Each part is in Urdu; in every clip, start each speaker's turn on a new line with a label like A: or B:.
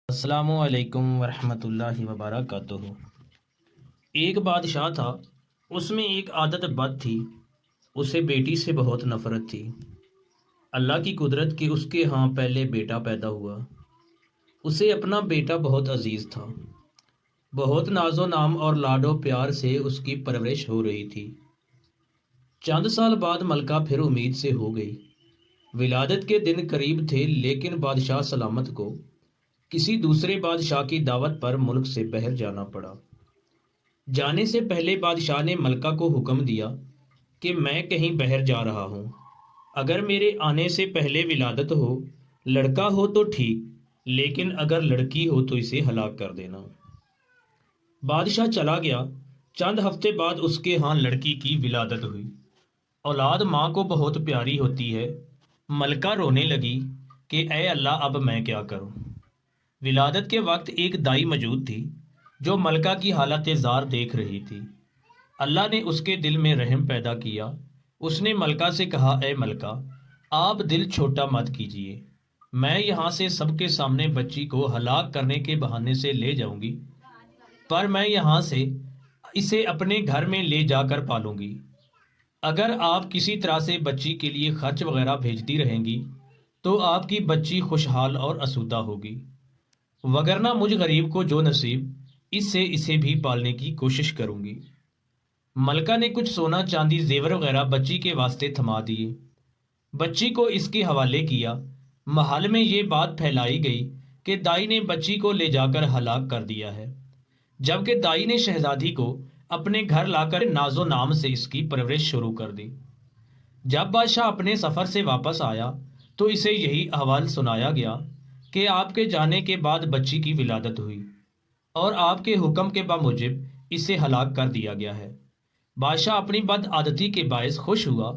A: السلام علیکم ورحمۃ اللہ وبرکاتہ۔ ایک بادشاہ تھا، اس میں ایک عادت بد تھی، اسے بیٹی سے بہت نفرت تھی۔ اللہ کی قدرت کہ اس کے ہاں پہلے بیٹا پیدا ہوا۔ اسے اپنا بیٹا بہت عزیز تھا، بہت ناز و نام اور لاڈ و پیار سے اس کی پرورش ہو رہی تھی۔ چند سال بعد ملکہ پھر امید سے ہو گئی۔ ولادت کے دن قریب تھے، لیکن بادشاہ سلامت کو کسی دوسرے بادشاہ کی دعوت پر ملک سے باہر جانا پڑا۔ جانے سے پہلے بادشاہ نے ملکہ کو حکم دیا کہ میں کہیں باہر جا رہا ہوں، اگر میرے آنے سے پہلے ولادت ہو، لڑکا ہو تو ٹھیک، لیکن اگر لڑکی ہو تو اسے ہلاک کر دینا۔ بادشاہ چلا گیا۔ چند ہفتے بعد اس کے ہاں لڑکی کی ولادت ہوئی۔ اولاد ماں کو بہت پیاری ہوتی ہے۔ ملکہ رونے لگی کہ اے اللہ، اب میں کیا کروں؟ ولادت کے وقت ایک دائی موجود تھی جو ملکہ کی حالت زار دیکھ رہی تھی۔ اللہ نے اس کے دل میں رحم پیدا کیا۔ اس نے ملکہ سے کہا، اے ملکہ، آپ دل چھوٹا مت کیجیے، میں یہاں سے سب کے سامنے بچی کو ہلاک کرنے کے بہانے سے لے جاؤں گی، پر میں یہاں سے اسے اپنے گھر میں لے جا کر پالوں گی۔ اگر آپ کسی طرح سے بچی کے لیے خرچ وغیرہ بھیجتی رہیں گی تو آپ کی بچی خوشحال اور آسودہ ہوگی، وگرنہ مجھ غریب کو جو نصیب، اس سے اسے بھی پالنے کی کوشش کروں گی۔ ملکہ نے کچھ سونا چاندی زیور وغیرہ بچی کے واسطے تھما دیے، بچی کو اس کے حوالے کیا۔ محل میں یہ بات پھیلائی گئی کہ دائی نے بچی کو لے جا کر ہلاک کر دیا ہے، جبکہ دائی نے شہزادی کو اپنے گھر لا کر ناز و نام سے اس کی پرورش شروع کر دی۔ جب بادشاہ اپنے سفر سے واپس آیا تو اسے یہی احوال سنایا گیا کہ آپ کے جانے کے بعد بچی کی ولادت ہوئی اور آپ کے حکم کے بموجب اسے ہلاک کر دیا گیا ہے۔ بادشاہ اپنی بد عادتی کے باعث خوش ہوا۔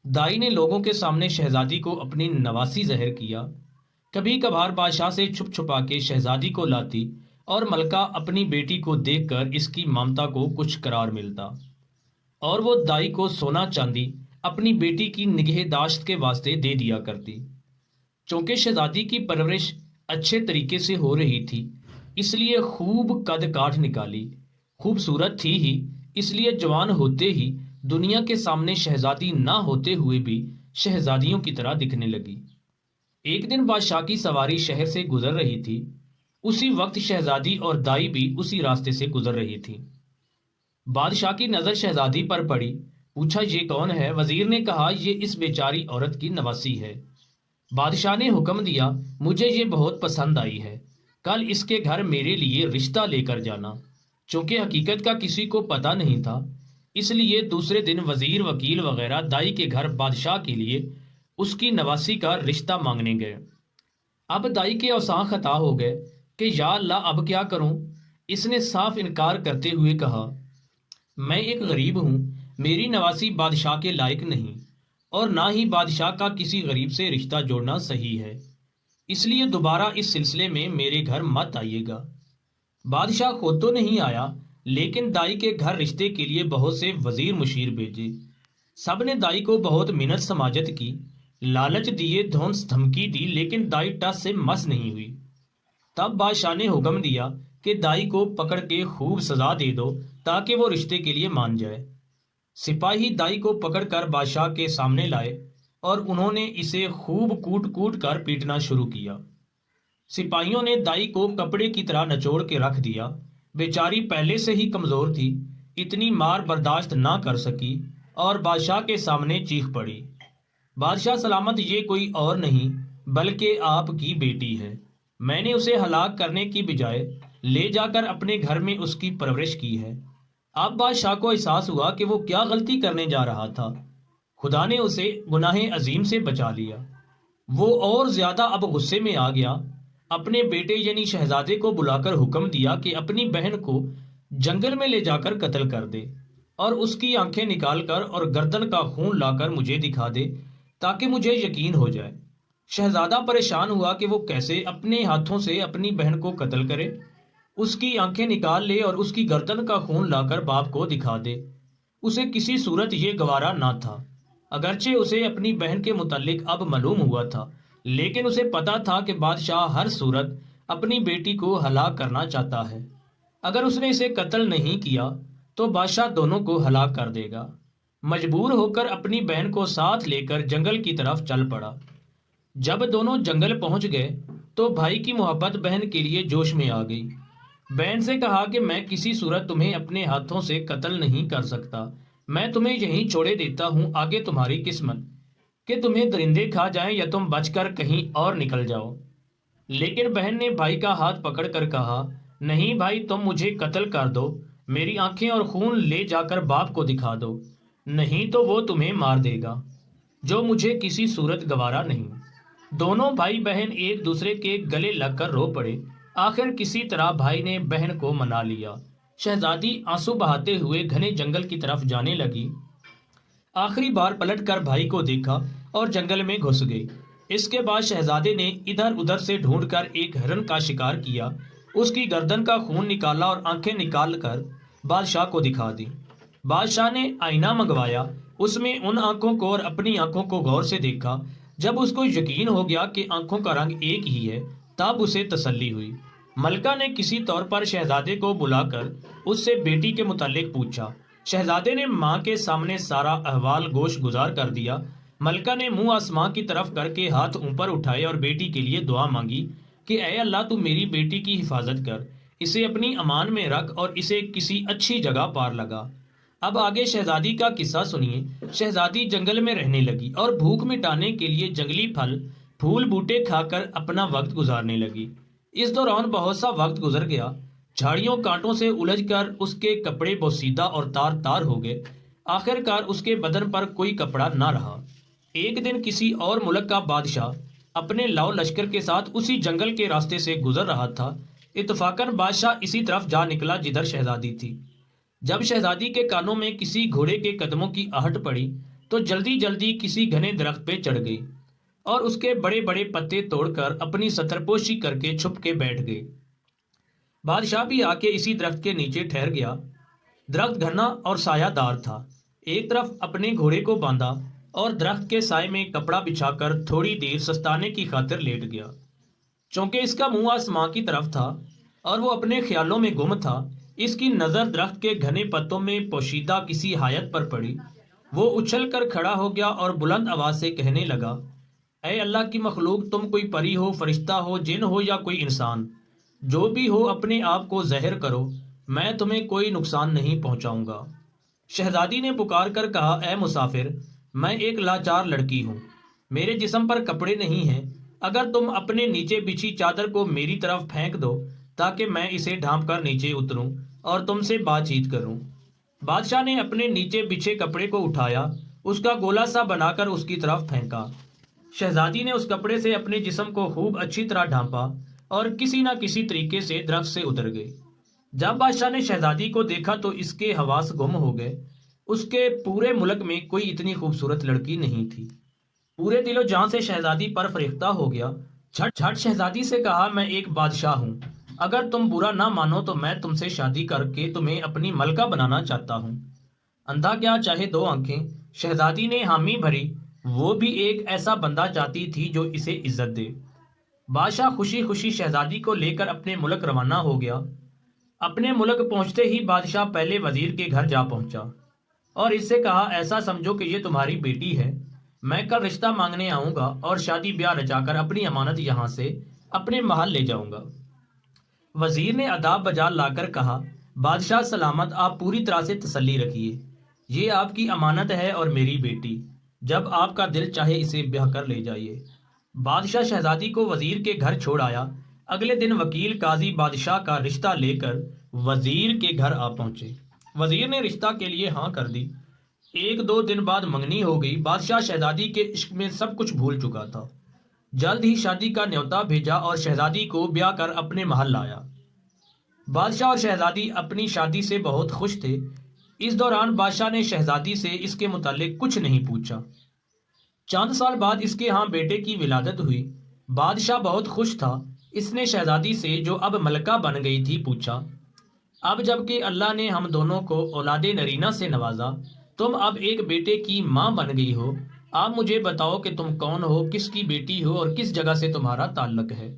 A: دائی نے لوگوں کے سامنے شہزادی کو اپنی نواسی ظاہر کیا۔ کبھی کبھار بادشاہ سے چھپ چھپا کے شہزادی کو لاتی اور ملکہ اپنی بیٹی کو دیکھ کر اس کی ممتا کو کچھ قرار ملتا، اور وہ دائی کو سونا چاندی اپنی بیٹی کی نگہداشت کے واسطے دے دیا کرتی۔ چونکہ شہزادی کی پرورش اچھے طریقے سے ہو رہی تھی، اس لیے خوب قد کاٹ نکالی، خوبصورت تھی ہی، اس لیے جوان ہوتے ہی دنیا کے سامنے شہزادی نہ ہوتے ہوئے بھی شہزادیوں کی طرح دکھنے لگی۔ ایک دن بادشاہ کی سواری شہر سے گزر رہی تھی، اسی وقت شہزادی اور دائی بھی اسی راستے سے گزر رہی تھی۔ بادشاہ کی نظر شہزادی پر پڑی، پوچھا، یہ کون ہے؟ وزیر نے کہا، یہ اس بیچاری عورت کی نواسی ہے۔ بادشاہ نے حکم دیا، مجھے یہ بہت پسند آئی ہے، کل اس کے گھر میرے لیے رشتہ لے کر جانا۔ چونکہ حقیقت کا کسی کو پتہ نہیں تھا، اس لیے دوسرے دن وزیر، وکیل وغیرہ دائی کے گھر بادشاہ کے لیے اس کی نواسی کا رشتہ مانگنے گئے۔ اب دائی کے اوساں خطا ہو گئے کہ یا اللہ، اب کیا کروں؟ اس نے صاف انکار کرتے ہوئے کہا، میں ایک غریب ہوں، میری نواسی بادشاہ کے لائق نہیں، اور نہ ہی بادشاہ کا کسی غریب سے رشتہ جوڑنا صحیح ہے، اس لیے دوبارہ اس سلسلے میں میرے گھر مت آئیے گا۔ بادشاہ خود تو نہیں آیا، لیکن دائی کے گھر رشتے کے لیے بہت سے وزیر مشیر بھیجے۔ سب نے دائی کو بہت منت سماجت کی، لالچ دیے، دھونس دھمکی دی، لیکن دائی ٹس سے مس نہیں ہوئی۔ تب بادشاہ نے حکم دیا کہ دائی کو پکڑ کے خوب سزا دے دو تاکہ وہ رشتے کے لیے مان جائے۔ سپاہی دائی کو پکڑ کر بادشاہ کے سامنے لائے اور انہوں نے اسے خوب کوٹ کوٹ کر پیٹنا شروع کیا۔ سپاہیوں نے دائی کو کپڑے کی طرح نچوڑ کے رکھ دیا۔ بیچاری پہلے سے ہی کمزور تھی، اتنی مار برداشت نہ کر سکی اور بادشاہ کے سامنے چیخ پڑی، بادشاہ سلامت، یہ کوئی اور نہیں بلکہ آپ کی بیٹی ہے۔ میں نے اسے ہلاک کرنے کی بجائے لے جا کر اپنے گھر میں اس کی پرورش کی ہے۔ اب بادشاہ کو احساس ہوا کہ وہ کیا غلطی کرنے جا رہا تھا۔ خدا نے اسے گناہ عظیم سے بچا لیا۔ وہ اور زیادہ اب غصے میں آ گیا، اپنے بیٹے یعنی شہزادے کو بلا کر حکم دیا کہ اپنی بہن کو جنگل میں لے جا کر قتل کر دے اور اس کی آنکھیں نکال کر اور گردن کا خون لا کر مجھے دکھا دے تاکہ مجھے یقین ہو جائے۔ شہزادہ پریشان ہوا کہ وہ کیسے اپنے ہاتھوں سے اپنی بہن کو قتل کرے، اس کی آنکھیں نکال لے اور اس کی گردن کا خون لا کر باپ کو دکھا دے۔ اسے کسی صورت یہ گوارا نہ تھا، اگرچہ اسے اپنی بہن کے متعلق اب معلوم ہوا تھا، لیکن اسے پتا تھا کہ بادشاہ ہر صورت اپنی بیٹی کو ہلاک کرنا چاہتا ہے۔ اگر اس نے اسے قتل نہیں کیا تو بادشاہ دونوں کو ہلاک کر دے گا۔ مجبور ہو کر اپنی بہن کو ساتھ لے کر جنگل کی طرف چل پڑا۔ جب دونوں جنگل پہنچ گئے تو بھائی کی محبت بہن کے لیے جوش میں آ گئی۔ بہن سے کہا کہ میں کسی صورت تمہیں اپنے ہاتھوں سے قتل نہیں کر سکتا، میں تمہیں یہیں چھوڑے دیتا ہوں، آگے تمہاری قسمت کہ تمہیں درندے کھا جائیں یا تم بچ کر کہیں اور نکل جاؤ۔ لیکن بہن نے بھائی کا ہاتھ پکڑ کر کہا، نہیں بھائی، تم مجھے قتل کر دو، میری آنکھیں اور خون لے جا کر باپ کو دکھا دو، نہیں تو وہ تمہیں مار دے گا، جو مجھے کسی صورت گوارا نہیں۔ دونوں بھائی بہن ایک دوسرے کے گلے لگ کر رو پڑے۔ آخر کسی طرح بھائی نے بہن کو منا لیا۔ شہزادی آنسو بہاتے ہوئے گھنے جنگل کی طرف جانے لگی۔ آخری بار پلٹ کر بھائی کو دیکھا اور جنگل میں گھس گئی۔ اس کے بعد شہزادے نے ادھر ادھر سے ڈھونڈ کر ایک ہرن کا شکار کیا، اس کی گردن کا خون نکالا اور آنکھیں نکال کر بادشاہ کو دکھا دی۔ بادشاہ نے آئینہ منگوایا، اس میں ان آنکھوں کو اور اپنی آنکھوں کو غور سے دیکھا۔ جب اس کو یقین ہو گیا کہ آنکھوں کا رنگ ایک ہی ہے، تب اسے تسلی ہوئی۔ ملکہ نے کسی طور پر شہزادے کو بلا کر اس سے بیٹی کے متعلق پوچھا۔ شہزادے نے ماں کے سامنے سارا احوال گوش گزار کر دیا۔ ملکہ نے منہ آسمان کی طرف کر کے ہاتھ اوپر اٹھائے اور بیٹی کے لیے دعا مانگی کہ اے اللہ، تو میری بیٹی کی حفاظت کر، اسے اپنی امان میں رکھ اور اسے کسی اچھی جگہ پار لگا۔ اب آگے شہزادی کا قصہ سنیے۔ شہزادی جنگل میں رہنے لگی اور بھوک مٹانے کے لیے جنگلی پھل پھول بوٹے کھا کر اپنا وقت گزارنے لگی۔ اس دوران بہت سا وقت گزر گیا۔ جھاڑیوں کانٹوں سے الجھ کر اس کے کپڑے بوسیدہ اور تار تار ہو گئے۔ آخر کار اس کے بدن پر کوئی کپڑا نہ رہا۔ ایک دن کسی اور ملک کا بادشاہ اپنے لاؤ لشکر کے ساتھ اسی جنگل کے راستے سے گزر رہا تھا۔ اتفاقاً بادشاہ اسی طرف جا نکلا جدھر شہزادی تھی۔ جب شہزادی کے کانوں میں کسی گھوڑے کے قدموں کی آہٹ پڑی تو جلدی جلدی کسی گھنے درخت پہ چڑھ گئی اور اس کے بڑے بڑے پتے توڑ کر اپنی سترپوشی کر کے چھپ کے بیٹھ گئی۔ بادشاہ بھی آ کے اسی درخت کے نیچے ٹھہر گیا۔ درخت گھنا اور سایہ دار تھا۔ ایک طرف اپنے گھوڑے کو باندھا اور درخت کے سائے میں کپڑا بچھا کر تھوڑی دیر سستانے کی خاطر لیٹ گیا۔ چونکہ اس کا منہ آسمان کی طرف تھا اور وہ اپنے خیالوں میں گم تھا، اس کی نظر درخت کے گھنے پتوں میں پوشیدہ کسی حایت پر پڑی۔ وہ اچھل کر کھڑا ہو گیا اور بلند آواز سے کہنے لگا، اے اللہ کی مخلوق، تم کوئی پری ہو، فرشتہ ہو، جن ہو یا کوئی انسان، جو بھی ہو اپنے آپ کو ظاہر کرو، میں تمہیں کوئی نقصان نہیں پہنچاؤں گا۔ شہزادی نے پکار کر کہا، اے مسافر، میں ایک لاچار لڑکی ہوں، میرے جسم پر کپڑے نہیں ہیں، اگر تم اپنے نیچے بچھی چادر کو میری طرف پھینک دو تاکہ میں اسے ڈھانپ کر نیچے اتروں اور تم سے بات چیت کروں۔ بادشاہ نے اپنے نیچے بچھے کپڑے کو اٹھایا، اس کا گولا سا بنا کر اس کی طرف پھینکا۔ شہزادی نے اس کپڑے سے اپنے جسم کو خوب اچھی طرح ڈھانپا اور کسی نہ کسی طریقے سے درخت سے اتر گئی۔ جب بادشاہ نے شہزادی کو دیکھا تو اس کے حواس گم ہو گئے۔ اس کے پورے ملک میں کوئی اتنی خوبصورت لڑکی نہیں تھی۔ پورے دل و جان سے شہزادی پر فریفتہ ہو گیا۔ جھٹ شہزادی سے کہا، میں ایک بادشاہ ہوں، اگر تم برا نہ مانو تو میں تم سے شادی کر کے تمہیں اپنی ملکہ بنانا چاہتا ہوں۔ اندھا کیا چاہے دو آنکھیں، شہزادی نے حامی بھری، وہ بھی ایک ایسا بندہ چاہتی تھی جو اسے عزت دے۔ بادشاہ خوشی خوشی شہزادی کو لے کر اپنے ملک روانہ ہو گیا۔ اپنے ملک پہنچتے ہی بادشاہ پہلے وزیر کے گھر جا پہنچا اور اس سے کہا، ایسا سمجھو کہ یہ تمہاری بیٹی ہے، میں کل رشتہ مانگنے آؤں گا اور شادی بیاہ رچا کر اپنی امانت یہاں سے اپنے محل لے جاؤں گا۔ وزیر نے آداب بجا لا کر کہا، بادشاہ سلامت، آپ پوری طرح سے تسلی رکھیے، یہ آپ کی امانت ہے اور میری بیٹی، جب آپ کا دل چاہے اسے بیاہ کر لے جائیے۔ بادشاہ شہزادی کو وزیر کے گھر چھوڑ آیا۔ اگلے دن وکیل قاضی بادشاہ کا رشتہ لے کر وزیر کے گھر آ پہنچے۔ وزیر نے رشتہ کے لیے ہاں کر دی۔ ایک دو دن بعد منگنی ہو گئی۔ بادشاہ شہزادی کے عشق میں سب کچھ بھول چکا تھا۔ جلد ہی شادی کا نیوتا بھیجا اور شہزادی کو بیاہ کر اپنے محل لایا۔ بادشاہ اور شہزادی اپنی شادی سے بہت خوش تھے۔ اس دوران بادشاہ نے شہزادی سے اس کے متعلق کچھ نہیں پوچھا۔ چند سال بعد اس کے ہاں بیٹے کی ولادت ہوئی۔ بادشاہ بہت خوش تھا۔ اس نے شہزادی سے، جو اب ملکہ بن گئی تھی، پوچھا، اب جب کہ اللہ نے ہم دونوں کو اولاد نرینہ سے نوازا، تم اب ایک بیٹے کی ماں بن گئی ہو، آپ مجھے بتاؤ کہ تم کون ہو، کس کی بیٹی ہو اور کس جگہ سے تمہارا تعلق ہے۔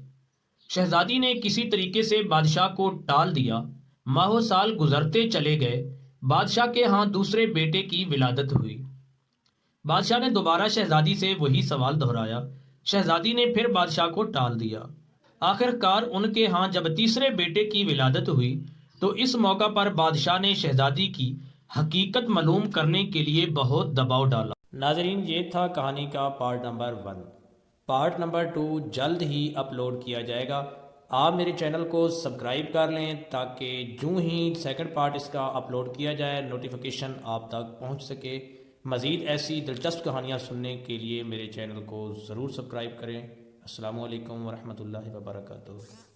A: شہزادی نے کسی طریقے سے بادشاہ کو ٹال دیا۔ ماہ و سال گزرتے چلے گئے۔ بادشاہ کے ہاں دوسرے بیٹے کی ولادت ہوئی۔ بادشاہ نے دوبارہ شہزادی سے وہی سوال دہرایا۔ شہزادی نے پھر بادشاہ کو ٹال دیا۔ آخر کار ان کے ہاں جب تیسرے بیٹے کی ولادت ہوئی تو اس موقع پر بادشاہ نے شہزادی کی حقیقت معلوم کرنے کے لیے بہت دباؤ ڈالا۔ ناظرین، یہ تھا کہانی کا پارٹ نمبر 1۔ پارٹ نمبر 2 جلد ہی اپلوڈ کیا جائے گا۔ آپ میرے چینل کو سبسکرائب کر لیں تاکہ جو ہی سیکنڈ پارٹ اس کا اپلوڈ کیا جائے نوٹیفیکیشن آپ تک پہنچ سکے۔ مزید ایسی دلچسپ کہانیاں سننے کے لیے میرے چینل کو ضرور سبسکرائب کریں۔ السلام علیکم ورحمۃ اللہ وبرکاتہ۔